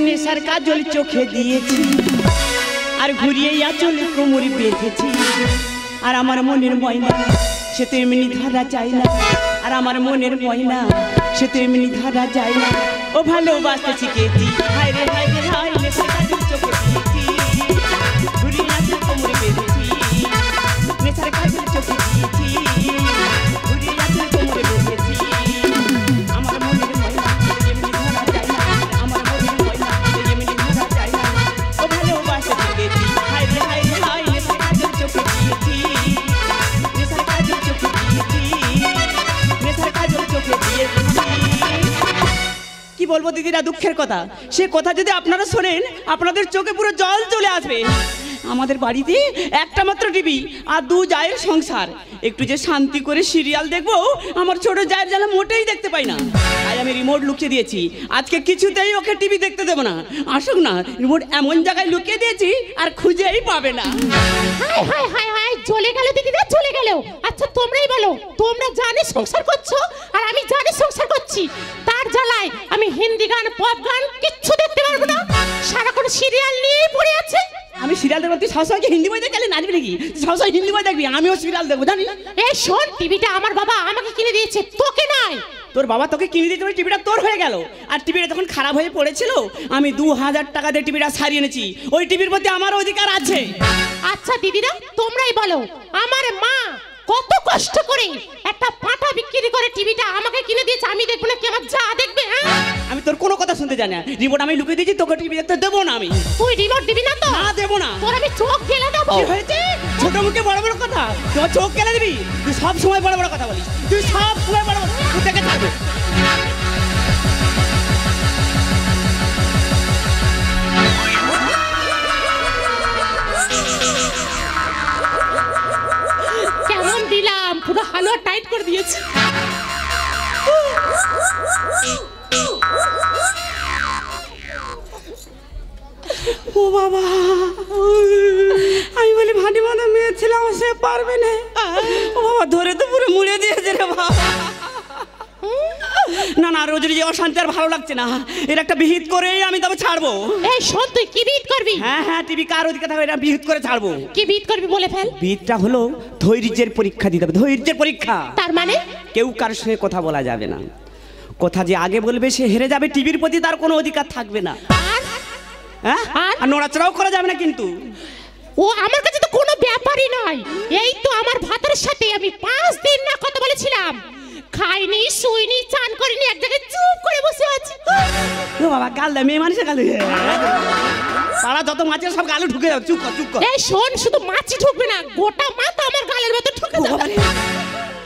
নেশার কাজল চোখে দিয়েছি আর ঘুরিয়ে আঁচলে কোমরে বেঁধেছি আর আমার মনের ময়না সে তো এমনি ধরা যায় না আর আমার মনের ময়না সে তো এমনি ধরা যায় না ও ভালোবাসতে শিখেছি হায় রে হায় রে হায় নেশার কাজল চোখে দিয়েছি ঘুরিয়ে আঁচলে কোমরে বেঁধেছি নেশার কাজল চোখে দিয়েছি ঘুরিয়ে আঁচলে কোমরে বেঁধেছি আমার মনের ময়না এমনি ধরা যায় না আমার মনের ময়না এমনি ধরা যায় না ও ভালোবাসতে শিখেছি হায় রে হায় রে হায় নেশার কাজল চোখে দিয়েছি নেশার কাজল চোখে দিয়েছি নেশার কাজল চোখে দিয়েছি। কি বলবো দিদিরা, দুঃখের কথা, সে কথা যদি আপনারা শোনেন আপনাদের চোখে পুরো জল চলে আসবে। আমাদের বাড়িতে একটা মাত্র টিভি আর দু জায়ের সংসার, একটু যে শান্তি করে সিরিয়াল দেখবো আমার ছোট জায়ের জ্বালা মোটেই দেখতে পাই না। তাই আমি রিমোট লুকিয়ে দিয়েছি, আজকে কিছুতেই ওকে টিভি দেখতে দেবো না। আসুক না, রিমোট এমন জায়গায় লুকিয়ে দিয়েছি আর খুঁজেই পাবে না। হাই হাই হাই হাই, চলে গেল দিদিরা, চলে গেল। আচ্ছা তোমরাই বলো, তোমরা জানি সংসার করছো আর আমি জানি সংসার করছি, তার জ্বালায় আমি হিন্দি গান পপ গান কিচ্ছু দেখতে পারবো না, সারাক্ষণ সিরিয়াল নিয়েই পড়ে আছে। আমি সিরিয়াল দেখবো, তুই সবসময় হিন্দি বই দেখলে নাচবি নাকি? সবসময় হিন্দি বই দেখবি, আমিও সিরিয়াল দেখবো জানি। এই শোন, টিভিটা আমার বাবা আমাকে কিনে দিয়েছে, তোকে নাই। তোর বাবা তোকে কিনে দিতে টিভিটা তোর হয়ে গেল, আর টিভিটা যখন খারাপ হয়ে পড়েছিল আমি 2000 টাকা দিয়ে টিভিটা সারিয়ে এনেছি, ওই টিভির প্রতি আমার অধিকার আছে। আচ্ছা দিদিরা তোমরাই বলো, আমার মা কত কষ্ট করে একটা পাটা বিক্রি করে টিভিটা আমাকে কিনে দিয়েছে, আমি দেখবো না কি আমার যা দেখবে? আমি তোর কোনো কথা শুনতে জানি না, রিমোট আমি লুকিয়ে দিয়েছি, তোকে টিভি দেখতে দেবো না আমি। তুই রিমোট দিবি না তো? না দেবো না। তোর আমি চোখ গেলে দেবো। কি হয়েছে? ছোট মুখে বড় বড় কথা, তোর চোখ গেলে দিবি? তুই সব সময় বড় বড় কথা বলিস, তুই সব সময় বড় বড়, তুই দেখে থাকবে। কেমন দিলাম, পুরো হালুয়া টাইট করে দিয়েছি। ও বাবা, আমি বলি ভাটি মাথা মেয়ে ছিলাম, সে পারবে না। ও বাবা, ধরে তো পুরো মুড়ে দিয়েছে রে বাবা। না না, রোজ রোজ অশান্তি আর ভালো লাগছে না, এর একটা বিহিত করেই আমি তবে ছাড়বো। এই শোন, তুই কি বিহিত করবি? হ্যাঁ হ্যাঁ, টিভি কার অধিকার থাকবে, এটা বিহিত করে ছাড়বো। কি বিহিত করবি বলে ফেল। বিহিতটা হলো ধৈর্যের পরীক্ষা দিতে হবে, ধৈর্যের পরীক্ষা। তার মানে? কেউ কার সঙ্গে কথা বলা যাবে না, কথা যে আগে বলবে সে হেরে যাবে, টিভির প্রতি তার কোনো অধিকার থাকবে না। হ্যাঁ, আর নড়াচড়াও করা যাবে না কিন্তু। ও আমার কাছে তো কোনো ব্যাপারই নয়, এই তো আমার ভাতের সাথে আমি 5 দিন না কথা বলেছিলাম, খাইনি শুইনি চান করিনি, এক জায়গায় চুপ করে বসে আছি। ও বাবা, গাল দেয়, মেয়ে মানুষের গাল দেয়, পাড়া যত মাছের সব গালে ঢুকে যাবে। চুপ কর চুপ কর। এই শোন, শুধু মাছি ঢুকবে না, গোটা মাথা আমার গালের ভেতর ঢুকে যাবে।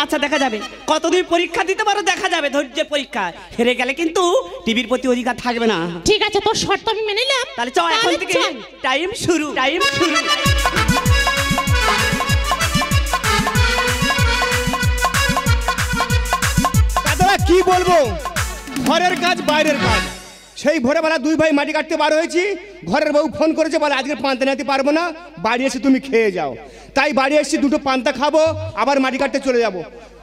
আচ্ছা দেখা যাবে, কতদিন পরীক্ষা দিতে পারো দেখা যাবে, ধৈর্যের পরীক্ষা। হেরে গেলে কিন্তু টিভির প্রতি অধিকার থাকবে না। ঠিক আছে, তোর শর্ত আমি মেনে নিলাম। তাহলে চল এখন থেকে টাইম শুরু, টাইম শুরু। দাদা কি বলবো, ঘরের কাজ বাইরের কাজ। সেই ভোরবেলা দুই ভাই মাটি কাটতে বার হয়েছি, ঘরের বউ ফোন করেছে, বলে আজকে পান্তা নিতে পারবো না, বাড়ি এসে তুমি খেয়ে যাও। তাই বাড়ি এসেছি, দুটো পান্তা খাবো, আবার মাটি কাটতে চলে যাব।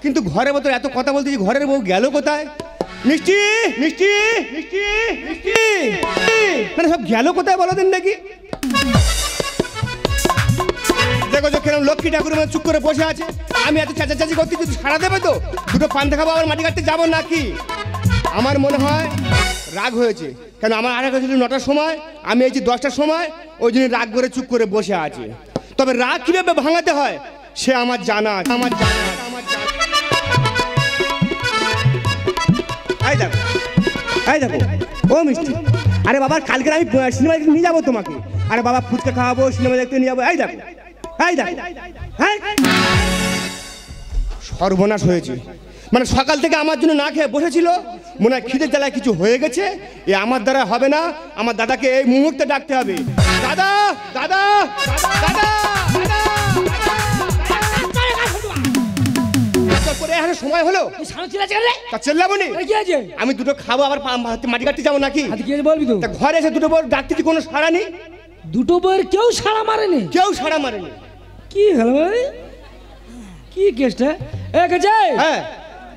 কিন্তু ঘরের ভেতর এত কথা বলতেছি, ঘরের বউ গেল কোথায়? মিষ্টি মিষ্টি মিষ্টি মিষ্টি, মানে সব গেল কোথায় বলো দিন নাকি? দেখো যে কেরম লক্ষ্মী ঠাকুর মানে চুপ করে বসে আছে, আমি এত চেঁচাচেঁচি করতে যদি সারা দেবে তো? দুটো পান্তা খাবো আবার মাটি কাটতে যাবো নাকি? আমার মনে হয় রাগ হয়েছে, কেন আমার আরেক ছিল 9টার সময়, আমি এসেছি 10টার সময়, ওই জন্য রাগ করে চুপ করে বসে আছে। তবে রাগ কিভাবে ভাঙাতে হয় সে আমার জানা, আমার জানা, আমার জানা। এই দেখো, এই দেখো ও মিষ্টি, আরে বাবা কালকে আমি সিনেমা দেখতে নিয়ে যাবো তোমাকে, আরে বাবা ফুচকা খাওয়াবো, সিনেমা দেখতে নিয়ে যাবো। এই দেখো, এই দেখো, হ্যাঁ সর্বনাশ হয়েছে। মানে সকাল থেকে আমার জন্য না খেয়ে বসেছিল, মনে হয় খিদের জ্বালায় কিছু হয়ে গেছে। এ আমার দ্বারা হবে না, আমার দাদাকে এই মুহূর্তে ডাকতে হবে। দাদা দাদা দাদা সময় হলো, আমি দুটো খাবো, আবার মাটি কাটতে যাবো নাকি? বলবি তো, ঘরে এসে দুটো বউ ডাকতে কোনো সাড়া নেই। দুটো বউয়ের কেউ সাড়া মারেনি, কেউ সাড়া মারেনি। কি হলো ভাই, কি কেসটা? হ্যাঁ,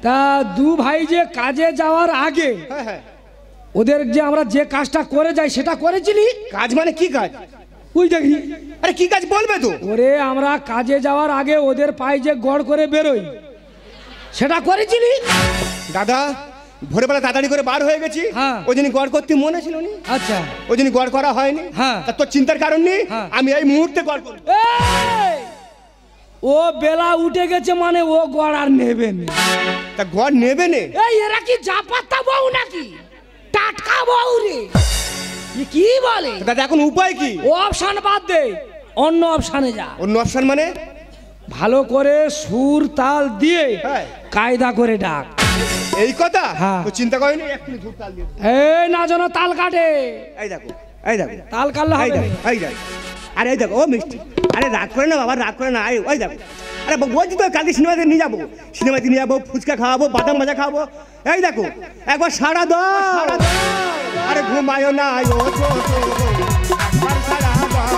তা দু ভাই যে কাজে যাওয়ার আগে ওদের যে আমরা যে কাজটা করে যাই সেটা করেছিলি? কাজ মানে কি কাজ? ওই দেখি। আরে কি কাজ বলবে তো? ওরে আমরা কাজে যাওয়ার আগে ওদের পায়ে যে গড় করে বেরোই সেটা করেছিলি? দাদা ভোরবেলা তাড়াতাড়ি করে বার হয়ে গেছি, হ্যাঁ। ওই জন্য গড় করতে মনে ছিল নি, আচ্ছা। ওই জন্য গড় করা হয়নি। হ্যাঁ। তা তোর চিন্তার কারণ নেই, হ্যাঁ। আমি এই মুহূর্তে গড় করব। এই! ও বেলা উঠে গেছে মানে ও গড় আর নেবে না। তা গড় নেবে নে? এই এরা কি জাপাতা বউ নাকি? টাটকা বউ রে। এ কি বলে? দাদা এখন উপায় কি? ও অপশন বাদ দে, অন্য অপশনে যা। অন্য অপশন মানে? ভালো করে সুর তাল দিয়ে হ্যাঁ। কায়দা করে ডাক। এই কথা? হ্যাঁ। তো চিন্তা করিনি, এক্ষুনি ধূপ তাল দিয়ে। এই না যেন তাল কাটে। এই দেখো, এই দেখো, তাল কাটলে এই হবে দেখো, এই দেখো। আরে এই দেখো, ও মিষ্টি, আরে রাগ করে না বাবা, রাগ করে না। ওই দেখো, আরে বলছি তো কালকে সিনেমাতে নিয়ে যাবো, সিনেমাতে নিয়ে যাবো, ফুচকা খাওয়াবো, বাদাম ভাজা খাওয়াবো। এই দেখো একবার সারা দাও। আরে ঘুমায়ো না ও ছোট, একবার সারা দাও।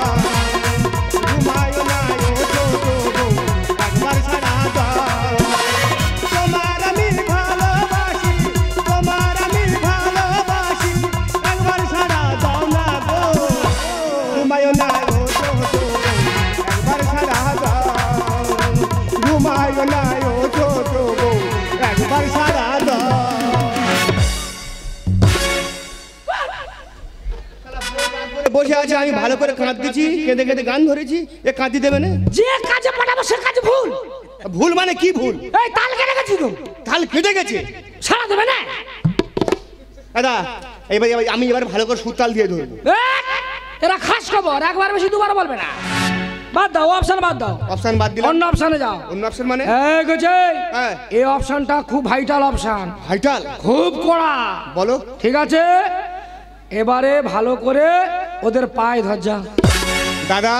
ঘুমায়ো না ও ছোট, একবার সারা দাও। তোমার আমি ভালোবাসি, তোমার আমি ভালোবাসি, একবার সারা দাও না গো। ঘুমায়ো না ও ছোট, একবার সারা দাও। ঘুমায়ো না ও ছোট, একবার সারা দাও। বসে আছে, আমি ভালো করে কাঁদতেছি, কেঁদে কেঁদে গান ধরেছি, এ কাঁদি দেবে না? যে কাজে পাঠাবো সে কাজ ভুল। ভুল মানে কি ভুল? এই তাল কেটে গেছি তো, তাল কেটে গেছে। সারা দেবে না? দাদা এবার আমি এবার ভালো করে সুর তাল দিয়ে ধরবো। এরা খাস খবর, একবার বেশি দুবার বলবে না। বাদ দাও, অপশন বাদ দাও। অপশন বাদ দিলাম, অন্য অপশনে যাও। অন্য অপশন মানে? এই গেছে, হ্যাঁ। এই অপশনটা খুব ভাইটাল অপশন, ভাইটাল? খুব কড়া। বলো। ঠিক আছে, এবারে ভালো করে ওদের পায়ে ধর যা। দাদা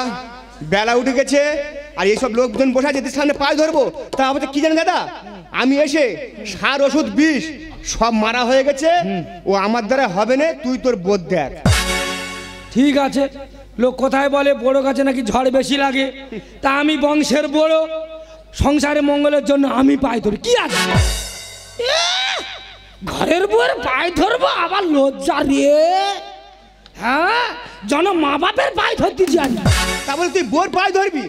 বেলা উঠে গেছে, আর এইসব লোকজন বসে আছে, এদের সামনে পায়ে ধরবো? তা আমাদের কি জানেন দাদা, আমি এসে সার ওষুধ বিষ সব মারা হয়ে গেছে, ও আমার দ্বারা হবে না, তুই তোর বোধ দেখ। ঠিক আছে, লোক কোথায় বলে বড় গাছে নাকি ঝড় বেশি লাগে, তা আমি বংশের বড়, সংসারে মঙ্গলের জন্য আমি পায়ে ধরি, কি আছে? ঘরের বউয়ের পায়ে ধরবো আবার লজ্জা রে? হ্যাঁ, জন মা বাপের পায়ে ধরতে জানি। তা বলে তুই বোর পায়ে ধরবি?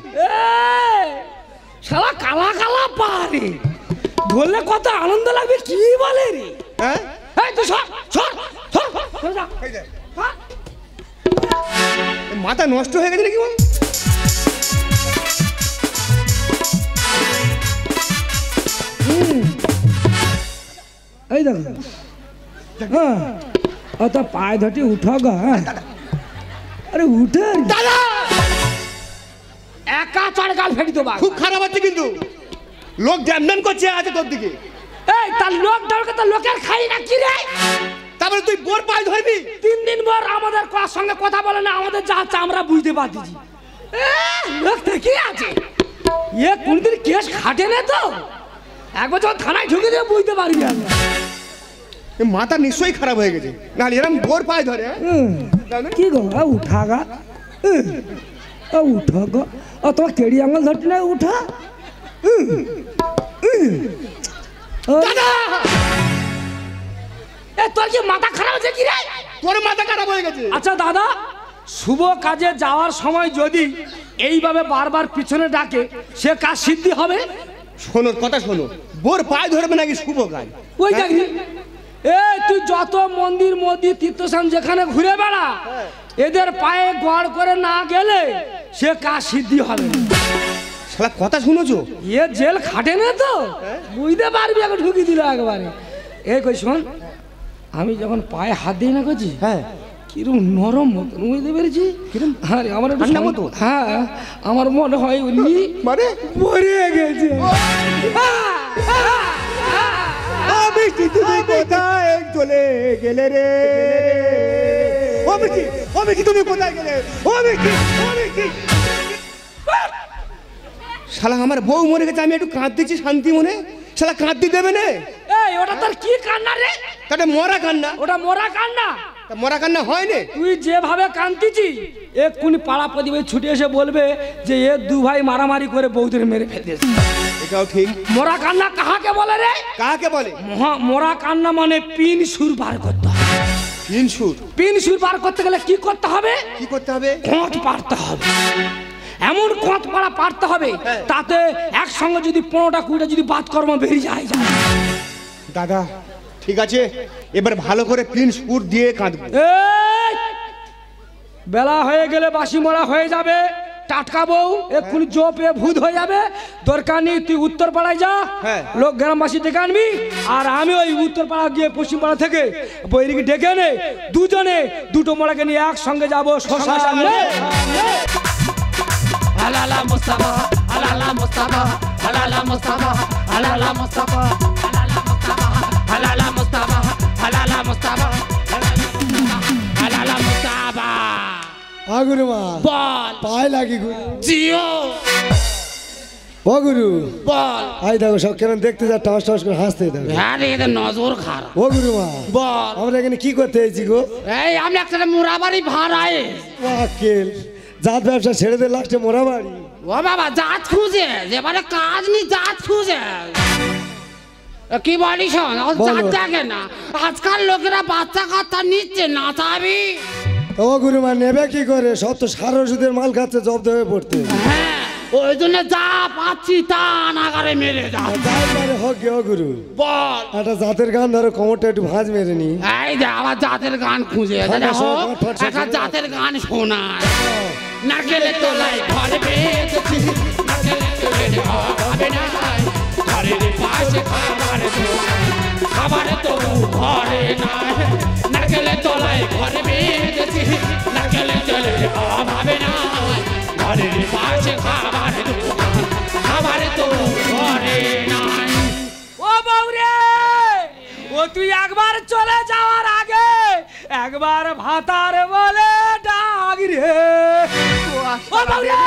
শালা কালা কালা পা রে, ধরলে কত আনন্দ লাগবে, কি বলে রে? হ্যাঁ, এই তুই সর সর সর, সরে যা। এই দেখ, হ্যাঁ? মাথা নষ্ট হয়ে গেছে নাকি? এই দেখো, হ্যাঁ, অত পায়ে ধরতে উঠো গা। আরে উঠে দাদা একা চড়গাল ফেটি দেবা। খুব খারাপ হচ্ছে কিন্তু, লোক ড্যাম করছে আছে তোর দিকে। এই তার লোক দরকার, তার লোকের খাই না কি রে? তারপরে তুই বোর পায়ে ধরবি? 3 দিন পর আমাদের সঙ্গে কথা বলে না, আমাদের যা হচ্ছে আমরা বুঝতে পারছি। লোক কি আছে, এ কোনদিন কেস খাটে না তো, একবার যখন থানায় ঢুকে দিয়ে বুঝতে পারবি আমরা। মাথা নিশ্চয়ই খারাপ হয়ে গেছে, নাহলে এরকম বোর পায়ে ধরে। কি গো উঠা গা, উঠা গো, তোমার কেড়ি আঙুল ধরতে না, উঠা। তোর কি মাথা খারাপ হয়েছে কি রে? তোর মাথা খারাপ হয়ে গেছে। আচ্ছা দাদা, শুভ কাজে যাওয়ার সময় যদি এইভাবে বারবার পিছনে ডাকে, সে কাজ সিদ্ধি হবে? শোনো কথা শোনো, বোর পায়ে ধরবে নাকি শুভ কাজ? ওই দেখি, তুই যত মন্দির তীর্থস্থান যেখানে ঘুরে বেড়া, এদের পায়ে গড় করে না গেলে সে কাজ সিদ্ধি হবে না। শালা কথা শুনেছো? এ জেল খাটে না তো, বুঝতে পারবি, আগে ঢুকি দিল একবারে। এই কই শোন, আমি যখন পায়ে হাত দিই না করছি, হ্যাঁ, কিরম নরম মতন, বুঝতে পেরেছি? কিরম? হ্যাঁ আমার ঠান্ডা মতো? হ্যাঁ, আমার মনে হয় উনি মানে মরে গেছে। মিষ্টি তুমি কোথায় চলে গেলে রে? ও মিষ্টি, ও মিষ্টি তুমি কোথায় গেলে? ও মিষ্টি, ও মিষ্টি। শালা আমার বউ মরে গেছে, আমি একটু কাঁদতেছি শান্তি মনে, শালা কাঁদতে দেবে না? এই ওটা তোর কি কান্না রে? তাহলে মরা কান্না। ওটা মরা কান্না। তা মরা কান্না হয় না? তুই যেভাবে কাঁদতেছি, এক্ষুনি পাড়া প্রতিবেশী ছুটে এসে বলবে যে এ দু ভাই মারামারি করে বউদের মেরে ফেলেছে। এটাও ঠিক। মরা কান্না কাহাকে বলে রে? কাকে বলে? মরা কান্না মানে পিন সুর বার করতে হয়। পিন সুর বার করতে গেলে কি করতে হবে? কি করতে হবে? কোঁত পাড়তে হবে। এমন কোঁত পাড়া পাড়তে হবে তাতে একসঙ্গে যদি 15টা 20টা যদি বাতকর্ম বেরিয়ে যায়। দাদা ঠিক আছে, এবার ভালো করে পিন সুর দিয়ে কাঁদবো। এই, বেলা হয়ে গেলে বাসি মরা হয়ে যাবে। টাটকা বউ এক্ষুনি জোপে ভূত হয়ে যাবে। দরকার নেই, তুই উত্তর পাড়ায় যা, লোক গ্রামবাসী ডেকে আনবি, আর আমি ওই উত্তর পাড়া গিয়ে পশ্চিম পাড়া থেকে বৈরিকে ডেকে এনে দুজনে দুটো মরাকে নিয়ে একসঙ্গে যাবো শ্মশানে। Halala Mustafa, halala Mustafa, halala Mustafa, halala Mustafa, halala Mustafa, halala Mustafa, halala Mustafa. গুরু মা বল। পায়ে লাগি গুরু। জিও। ও গুরু বল। আই দেখো সব কেমন দেখতে যা টাস টাস করে হাসতে দেখো। হ্যাঁ রে, এদের নজর খারাপ। ও গুরু মা বল। আমরা এখানে কি করতে এসেছি গো? এই আমি একটা মোরাবাড়ি ভাড়ায়। ওয়াকেল জাত ব্যবসা ছেড়ে দে, লাস্টে মোরা বাড়ি। ও বাবা, জাত খুঁজে যেবারে কাজ নি, জাত খুঁজে। কি বলিস? জাত দেখে না, আজকাল লোকেরা বাচ্চা কাচ্চা নিচ্ছে, নাচাবি। ও গুরু মা নেবে কি করে? সব তো সার ওষুধের মাল খাচ্ছে, জব্দ হয়ে পড়তে। হ্যাঁ, ওই জন্য যা পাচ্ছি তা নাগারে মেরে যা। হোক গে ও গুরু। বল। একটা জাতের গান ধরো, কোমরটা একটু ভাঁজ মেরে নি। এই যে আবার জাতের গান খুঁজে একটা জাতের গান শোনায়। নারকেলে তোলায় ঘর বেঁধেছি, নারকেলে তোলে হবে না, ঘরের পাশে খাবার তো ঘরে নাই। নারকেলে তোলায় ঘর বেঁধেছি, নারকেলে তোলে হবে না, ঘরের পাশে খাবার তো ঘরে নাই। ও বউরে, ও তুই একবার চলে যাওয়ার আগে একবার ভাতার বলে ডাক রে। ও বউরে,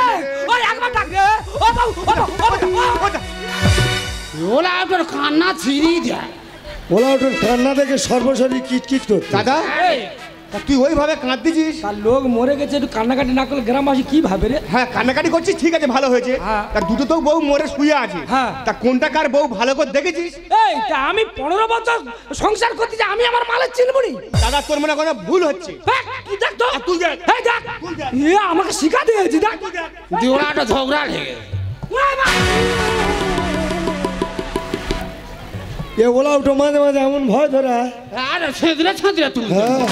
ও একবার ডাক রে। ও বউ, ও বউ, ওলা তোর কান্না ছিঁড়ি দেয়। ওলা ওটার কান্না দেখে সর্বশরী কিটকিট করতে। দাদা তা তুই ওইভাবে কাঁদতেছিস? তার লোক মরে গেছে, একটু কান্নাকাটি না করলে গ্রামবাসী কি ভাবে রে? হ্যাঁ কান্নাকাটি করছিস, ঠিক আছে ভালো হয়েছে। হ্যাঁ। তা দুটো তো বউ মরে শুয়ে আছে। হ্যাঁ। তা কোনটা কার বউ ভালো করে দেখেছিস? এই তা আমি 15 বছর সংসার করতে যে আমি আমার মালের চিনবনি? দাদা তোর মনে কোনো ভুল হচ্ছে। হ্যাঁ, তুই দেখ তো, তুই দেখ। এই দেখ, এ আমাকে শিখাতে হয়েছে, দেখ। দিওরাটা ঝগড়া লেগে। এ ওলা উঠো মাঝে মাঝে এমন ভয় ধরা। আরে ছেঁদরে ছেঁদরে তুই। হ্যাঁ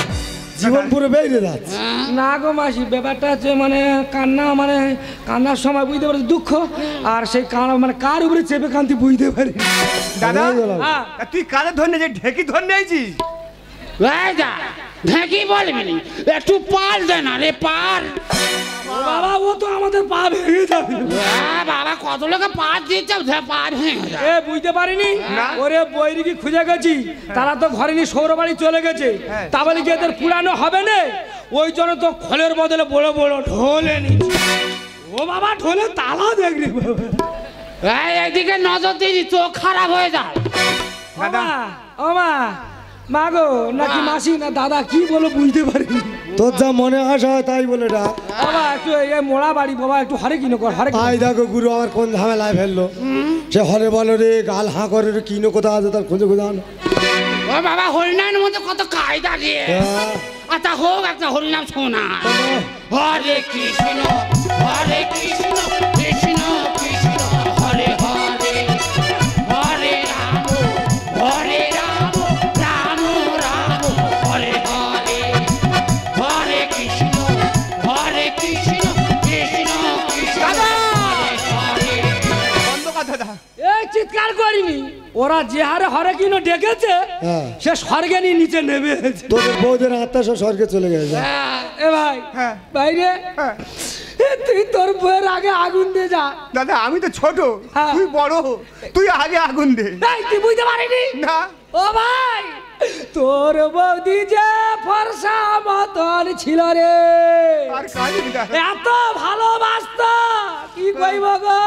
জীবন পুরো বেরিয়ে যাচ্ছে। না গো মাসি, ব্যাপারটা হচ্ছে মানে কান্নার সময় বুঝতে পারছি দুঃখ, আর সেই কান্না মানে কার উপরে চেপে কান্তি বুঝতে পারি। দাদা হ্যাঁ। তা তুই কাদের ধরনে যে ঢেকি ধরনে আইছিস? এই যা ঢেকি বলবি নি, একটু পার দে না রে, পার। বাবা ও তো আমাদের পা ভেঙে যাবে। বাবা কত লোকে পার দিচ্ছে, পার ভেঙে যায়। এ বুঝতে পারিনি, ওরে বৈরিকি খুঁজে গেছি, তারা তো ঘরে নিয়ে সৌর বাড়ি চলে গেছে। তা বলে কি এদের পুরানো হবে না? ওই জন্য তো খোলের বদলে বড় বড় ঢোল এনেছি। ও বাবা ঢোলে তালা দেখলি বাবা। এইদিকে নজর দিদি, চোখ খারাপ হয়ে যায়। ও মা, মা গো নাকি মাসি না দাদা কি বলো বুঝতে পারিনি। তোর যা মনে আসা হয় তাই বলে ডাক। বাবা একটু এই মোড়া বাড়ি বাবা, একটু হরে কিনো কর, হরে আই দেখো গুরু আমার কোন ঝামেলায় ফেললো। সে হরে বলো রে, গাল হাঁ করে রে, কিনো কোথা আছে তার খুঁজে খুঁজে আনো। ও বাবা, হরিনামের মধ্যে কত কায়দা দিয়ে। আচ্ছা হোক একটা হরিনাম শোনা। হরে কৃষ্ণ, হরে কৃষ্ণ, কৃষ্ণ কৃষ্ণ হরে হরে, হরে রাম, হরে রাম, রাম রাম হরে হরে, হরে কৃষ্ণ, হরে কৃষ্ণ, কৃষ্ণ কৃষ্ণ হরে হরে। বন্ধ কর দাদা। এই চিৎকার করিনি, ওরা যে হারে হরে কিনো ডেকেছে সে স্বর্গে নিয়ে নিচে নেমে এসেছে। তোদের বউদের আত্মা সব স্বর্গে চলে গেছে। এ ভাই বাইরে, এ তুই তোর বউয়ের আগে আগুন দে যা। দাদা আমি তো ছোট, হ্যাঁ। তুই বড়, তুই আগে আগুন দে। এই তুই বুঝতে পারিনি? না ও ভাই, তোর বৌদি যে ফর্সা মতন ছিল রে, আর কাঁদিস না। এত ভালোবাসত কি কইব গো,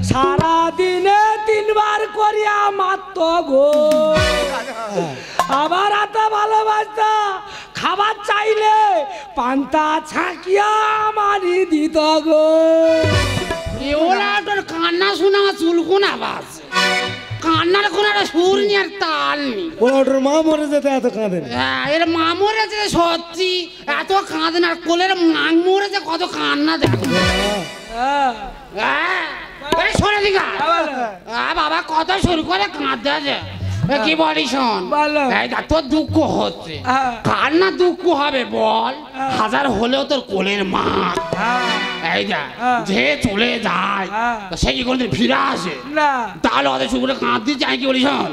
সারা দিনে 3 বার করিয়া মাত্র গো। আবার এত ভালোবাসত, খাবার চাইলে পান্তা ছাকিয়া মারি দিত গো। ওরা তোর কান্না শোনা চুলকুন আবাস। কান্নার কোনো একটা সুর নিয়ে আর তাল নেই। ওটার মা মরে যেতে এত কাঁদেন। এর মা মরেছে সত্যি, এত কাঁদে না। কোলের মাং মরেছে, কত কান্না দেখো। শোনে দিঘা বাবা কত শুরু করে কাঁদতে আছে। কি বলি শোন, তোর দুঃখ হচ্ছে, কার না দুঃখ হবে বল? হাজার হলেও তোর কোলের মা। এই যা যে চলে যায় সে কি কোনদিন ফিরে আসে? তাহলে ওদের শুরু করে কাঁদতে চাই। কি বলি শোন,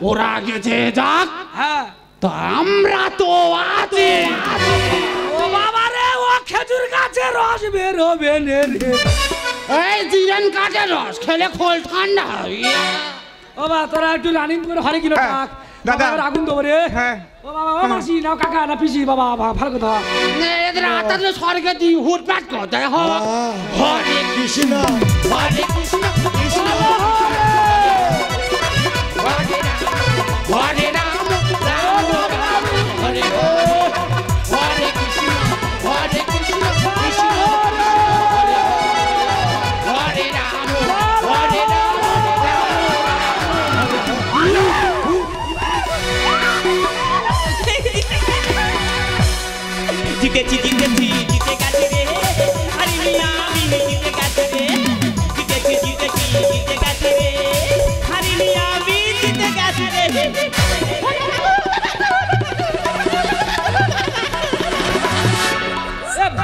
ওরা গেছে যাক, তো আমরা তো আছি। ও বাবা রে, ও খেজুর গাছে রস বের হবে নে রে। এই জিরেন কাঠের রস খেলে খোল ঠান্ডা হবে। ও বাবা তোরা একটু রানিং করে হরে কিলো থাক দাদা। আগুন দেবো রে। হ্যাঁ ও বাবা, ও মাসি না কাকা না পিসি, বাবা ভালো কথা। এদের আত্মাতে স্বর্গে দিই হুটপাট করতে হয়। হরে কৃষ্ণ হরে কৃষ্ণ কৃষ্ণ হরে রাম রাম রাম হরে হরে, হরে কৃষ্ণ কৃষ্ণ হরে হরে রাম হরে রাম। জিতেছি জিতেছি জিতে গেছে রে, আরে মিয়া আমি জিতে গেছে রে। জিতেছি জিতেছি জিতে গেছে রে, আরে মিয়া আমি জিতে গেছে রে।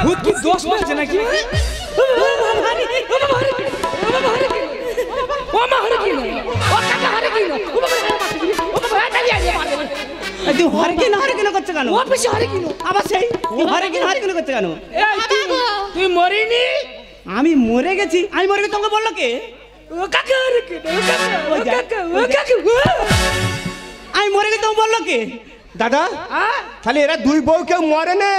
ভূত কি দোষ পেয়েছে নাকি? ও মা হরে কি, ও কাকা হরে কি, ও বাবা ও বাবা তালি আছে। তুই হরকিন হরকিন করছে কেন? ও পিসি হরে কি, আবার সেই তুই হরকিন হরকিন করছে কেন? তুই মরিনি? আমি মরে গেছি? আমি মরে গেছি তোকে বললো কে? ও কাকা হরে কি, ও কাকা ও কাকা ও কাকা। আমি মরে গেছি তোকে বললো কে? দাদা, তাহলে এরা দুই বউ কেউ মরে নে?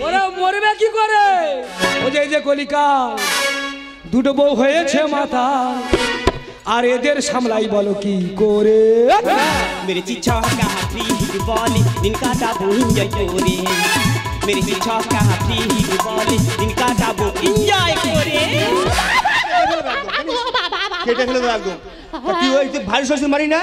ওরা মরবে কি করে? ও যে এই যে কলিকাল দুটো বউ হয়েছে মাথা, আর এদের সামলাই বলো কি করে? मेरे चिच्छा कहाँ फ्री बोले दिन का टाबू एंजॉय करे। मेरे चिच्छा कहाँ फ्री बोले दिन का टाबू एंजॉय करे। কেটে ফেলে দাও একদম। তা তুই ওই যে ভারী শ্বশুর মারি না?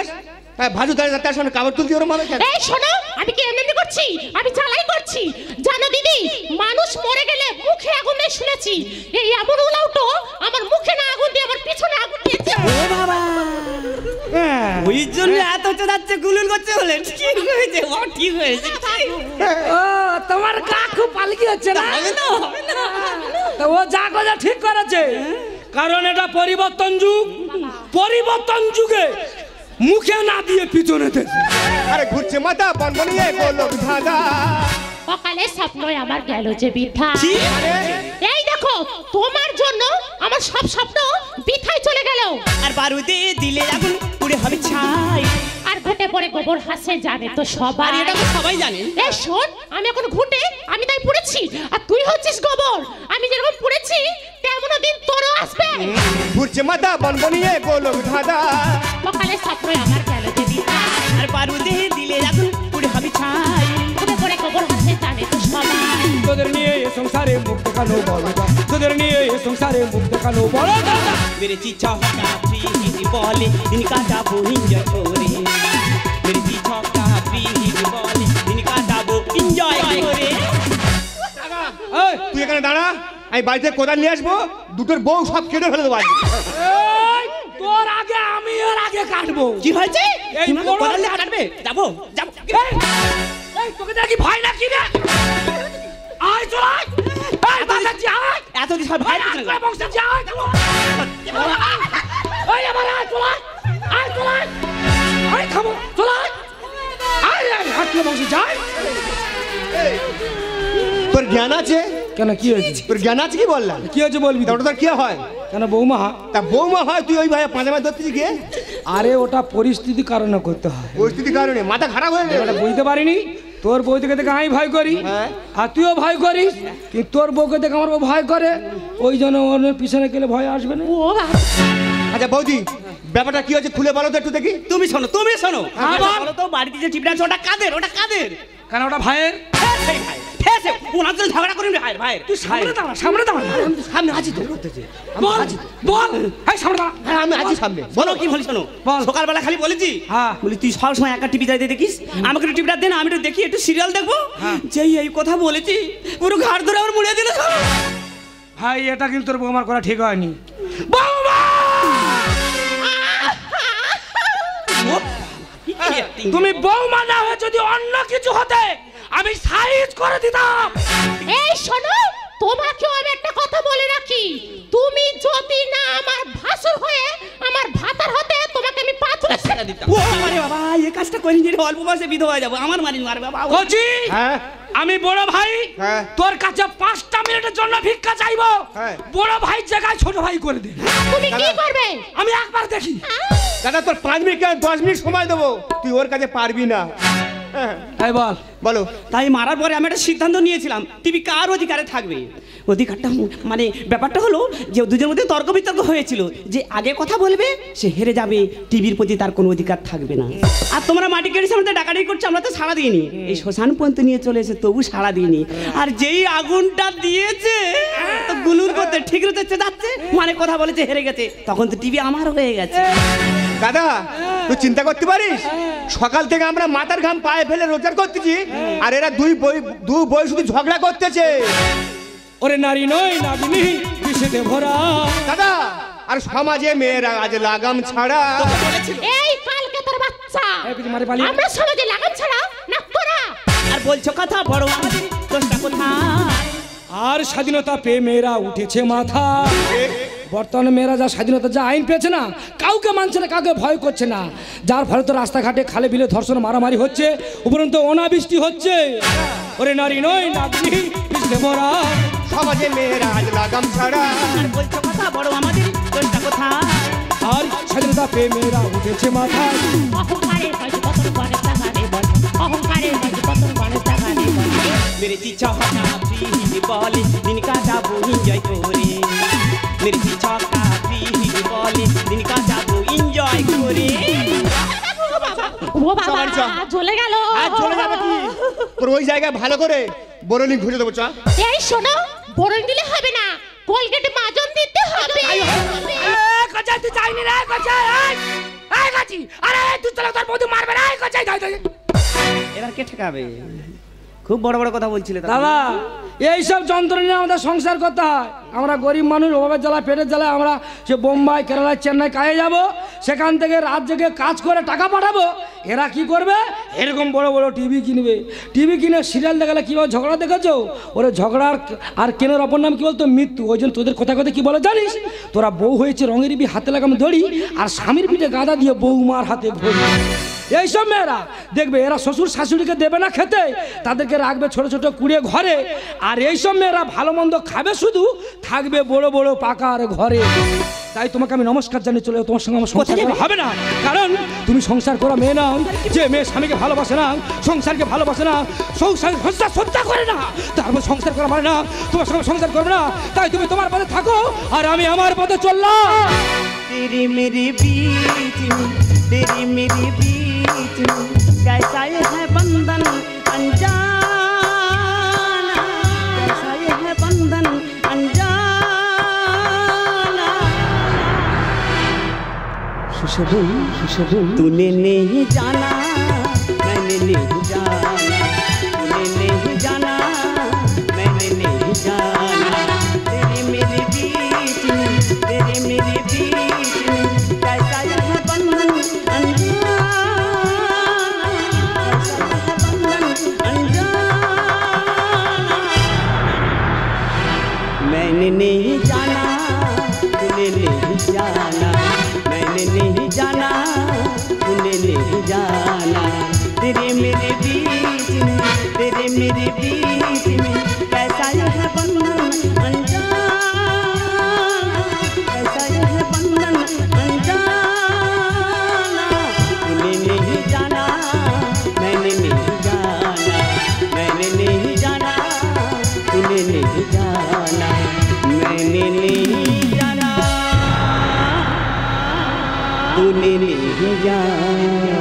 হ্যাঁ ভাজু তার সামনে কাপড় তুলতে ওরম হবে কেন? এই শোনো, আমি কি এমনি করছি? আমি জ্বালাই করছি। জানো দিদি, মানুষ মরে গেলে মুখে আগুন দিয়ে শুনেছি। এই এমন উলাউটো আমার মুখে না আগুন দিয়ে আমার পিছনে আগুন দিয়েছে। ও বাবা, ওই জন্য এত যাচ্ছে গুলুল করছে বলে। ঠিক হয়েছে, ও ঠিক হয়েছে। ও তোমার কাকু পালকি হচ্ছে না? হবে না, হবে না। তো ও যা কথা ঠিক করেছে, কারণ এটা পরিবর্তন যুগ। পরিবর্তন যুগে মুখে না দিয়ে পিছনে দেছে। আরে ঘুরছে মাথা বনবনিয়ে বললো দাদা। সকালে স্বপ্নই আমার গেল যে বৃথা। কি? এই দেখো, তোমার জন্য আমার সব স্বপ্ন বৃথায় চলে গেল। আর বারুদে দিলে আগুন পুড়ে হবে ছাই। আর ঘটে পড়ে গোবর হাসে জানে তো সবাই। আর এটা তো সবাই জানে। এই শোন, আমি এখন ঘুটে আমি তাই পুড়েছি, আর তুই হচ্ছিস গোবর। আমি যেরকম পুড়েছি তেমন দিন তোরও আসবে। ঘুরছে মাথা বনবনিয়ে বললো দাদা। সকালে স্বপ্নই আমার গেল যে বৃথা। আর বারুদে দিলে আগুন পুড়ে হবে ছাই। ঘটে পড়ে গোবর হাসে জানে তো সবাই। তোদের নিয়ে এ সংসারে মুখ দেখানো বড় কথা। তোদের নিয়ে এ সংসারে মুখ দেখানো বড় কথা। मेरे चिच्छा का फ्री बोले दिन का टाबू एंजॉय करे। मेरे चिच्छा का फ्री बोले दिन का टाबू एंजॉय करे। এই, তুই এখানে দাঁড়া, আমি বাড়িতে কোদাল নিয়ে আসবো, দুটোর বউ সব কেটে ফেলে দেবো আজকে। এই, তোর আগে আমি এর আগে কাটবো। কি হয়েছে? এই তুমি বড় কোদাল নিয়ে কাটবে? যাবো যাবো। এই, এই, তোকে দেখি ভয় না কি রে? আয় চল আয়। এই বাজাচ্ছি আয়। এতদিন সব ভাই আয়, আয়, বংশাচ্ছি, আয়, চলো। এই আমার আয় চল আয়। আয় চল আয়। আয় থামো চল আয়। আয় আয় হাঁটলে বংশী যায়। তোর জ্ঞান আছে? কেন কি হয়েছে? তোর জ্ঞান আছে কি বললাম? কি হয়েছে বলবি তা ওটা তোর কি হয়? কেন বৌমা? তা বৌমা হয়, তুই ওই ভাই পাঁচা মাছ ধরতেছি গিয়ে? আরে ওটা পরিস্থিতি কারণে করতে হয়। পরিস্থিতির কারণে মাথা খারাপ হয়ে ওটা গেল। বুঝতে পারিনি। তোর বউ থেকে দেখে আমি ভয় করি, হ্যাঁ। আর তুইও ভয় করিস, কিন্তু তোর বউকে দেখে আমার বউ ভয় করে। ওই জন্য ওর পিছনে গেলে ভয় আসবে না। ও বাবা, আচ্ছা বৌদি, ব্যাপারটা কি হচ্ছে খুলে বলো তো একটু দেখি। তুমি শোনো, তুমি শোনো। হ্যাঁ, বল। বলো তো বাড়িতে যে টিপটা আছে ওটা কাদের? ওটা কাদের? কেন ওটা ভাইয়ের? সেই ভাই। ফেসে ওনার জন্য ঝগড়া করেন রে ভাই তুই সামনে দাঁড়া সামনে দাঁড়া সামনে আছি তো বল বল এই সামনে দাঁড়া হ্যাঁ আমি আছি সামনে বলো কি বলি শোনো বল। সকালবেলা খালি বলেছি হ্যাঁ। বলি তুই সব সময় একা টিভি যাইতে দেখিস আমাকে একটু টিভিটা দে না আমি একটু দেখি একটু সিরিয়াল দেখবো যেই এই কথা বলেছি পুরো ঘাড় ধরে আমার মুড়িয়ে দিল সব। ভাই এটা কিন্তু তোর বৌমার করা ঠিক হয়নি বৌমা তুমি বৌমা না হয়ে যদি অন্য কিছু হতে আমি সাইজ করে দিতাম। এই শোনো, তোমাকেও আমি একটা কথা বলে রাখি, তুমি যদি না আমার ভাসুর হয়ে আমার ভাতার হতে তোমাকে আমি পাথরে ছেড়ে দিতাম। ও আরে বাবা এই কাজটা করিনি রে, অল্প বয়সে বিধবা হয়ে যাবো আমার মারি মার বাবা। কচি হ্যাঁ আমি বড় ভাই হ্যাঁ। তোর কাছে 5টা মিনিটের জন্য ভিক্ষা চাইবো হ্যাঁ। বড় ভাই জায়গায় ছোট ভাই করে দে। তুমি কি করবে? আমি একবার দেখি। দাদা তোর 5 মিনিট 10 মিনিট সময় দেবো, তুই ওর কাছে পারবি না। এই বল বলো। তাই মারার পরে আমি একটা সিদ্ধান্ত নিয়েছিলাম টিভি কার অধিকারে থাকবে। অধিকারটা মানে ব্যাপারটা হলো যে দুজনের মধ্যে তর্ক বিতর্ক হয়েছিল যে আগে কথা বলবে সে হেরে যাবে, টিভির প্রতি তার কোনো অধিকার থাকবে না। আর তোমরা মাটি কেটেছে আমাদের ডাকাডাকি করছে, আমরা তো সাড়া দিইনি। এই শ্মশান পর্যন্ত নিয়ে চলে এসে তবু সাড়া দিইনি। আর যেই আগুনটা দিয়েছে তো গুলুর করতে ঠিক রতে যাচ্ছে মানে কথা বলেছে হেরে গেছে, তখন তো টিভি আমার হয়ে গেছে। দাদা তুই চিন্তা করতে পারিস, সকাল থেকে আমরা মাথার ঘাম পায়ে ফেলে রোজগার করতেছি আর এরা দুই বই শুধু ঝগড়া করতেছে। ওরে নারী নয় নাগিনী বিষেতে ভরা। দাদা আর সমাজে মেয়েরা আজ লাগাম ছাড়া। এই কালকে তোর বাচ্চা এই কিছু মারে পালিয়ে। আমরা সমাজে লাগাম ছাড়া না তোরা। আর বলছো কথা বড় আমাদের দোষটা কোথায়? আর স্বাধীনতা পেয়ে মেয়েরা উঠেছে মাথা। বর্তমানে মেয়েরা যা স্বাধীনতা যা আইন পেয়েছে না, কাউকে মানছে না, কাউকে ভয় করছে না, যার ফলে তো রাস্তাঘাটে খালে বিলে ধর্ষণ মারামারি হচ্ছে, উপরন্তু অনাবৃষ্টি হচ্ছে। ওরে নারী নয় নাগিনী বিষেতে ভরা। সমাজে মেয়েরা আজ লাগাম ছাড়া। আর বলছো কথা বড় আমাদের দোষটা কোথায়? আর স্বাধীনতা পেয়ে মেয়েরা উঠেছে মাথায়। অহংকারে বাজি পতন গণেশ টাকারে বল, অহংকারে বাজি পতন গণেশ টাকারে বল। मेरे चीचा का फ्री बॉले दिन का जाबो एंजॉय करे, मेरे चीचा का फ्री बॉले दिन का जाबो एंजॉय करे। ও বাবা চলে গেল। আর চলে যাবে কি, তোর ওই জায়গায় ভালো করে বোরলিং খুঁজে দেবো। চা এই শোনো, বরণ দিলে হবে না, কোলগেটে মাজন দিতে হবে। কচাই তুই চাইনি রে কচাই। এই কাচি আরে তুই চলে তোর বৌদি মারবে না। এই কচাই দাই দাই। এবার কে ঠেকাবে? খুব বড় বড় কথা বলছিলে দাদা এইসব যন্ত্রণা নিয়ে আমাদের সংসার করতে হয়। আমরা গরিব মানুষ, অভাবের জ্বালা পেটের জ্বালায় আমরা সে বোম্বাই কেরালা চেন্নাই কাজে যাব, সেখান থেকে রাত জেগে কাজ করে টাকা পাঠাবো। এরা কি করবে, এরকম বড় বড় টিভি কিনবে, টিভি কিনে সিরিয়াল দেখালে কীভাবে ঝগড়া দেখেছো? ওরে ঝগড়ার আর কেনার অপর নাম কি বলতো? মৃত্যু। ওই জন্য তোদের কথা কথা কি বলে জানিস? তোরা বউ হয়েছে রঙের বি হাতে লাগাম ধরি আর স্বামীর পিঠে গাঁদা দিয়ে বৌমার হাতে ভরি। এইসব মেয়েরা দেখবে এরা শ্বশুর শাশুড়িকে দেবে না খেতে, তাদেরকে রাখবে ছোট ছোট কুড়িয়ে ঘরে। আর এইসব মেয়েরা ভালো মন্দ খাবে শুধু, থাকবে বড় বড় পাকার ঘরে। তাই তোমাকে আমি নমস্কার জানিয়ে চলে, তোমার সঙ্গে আমার সংসার করা হবে না, কারণ তুমি সংসার করা মেয়ে নাও। যে মেয়ে স্বামীকে ভালোবাসে না, সংসারকে ভালোবাসে না, সংসার শ্রদ্ধা করে না, তারপর সংসার করা মানে না তোমার সঙ্গে সংসার করবে না। তাই তুমি তোমার পথে থাকো আর আমি আমার পথে চললাম। तेरी मेरी बीच में, तेरी मेरी बीच में कैसा ये है बंधन अनजाना, कैसा ये है बंधन अनजाना। खुशबू खुशबू तूने नहीं जाना, मैंने नहीं जाना, तूने नहीं जाना, मैंने नहीं जाना। तेरी मेरी बीच में, तेरी मेरी बीच में कैसा यह बंधन अनजाना, कैसा यह बंधन अनजाना। मैंने नहीं जाना, तूने नहीं जाना, मैंने नहीं जाना, तूने नहीं जाना। तेरे मेरे बीच में, तेरे मेरे बीच में कैसा यह बंधन अनजाना, कैसा यह बंधन अनजाना। तूने नहीं जाना, मैंने नहीं जाना, मैंने नहीं जाना, तूने नहीं जाना, मैंने नहीं जाना, तूने नहीं जाना।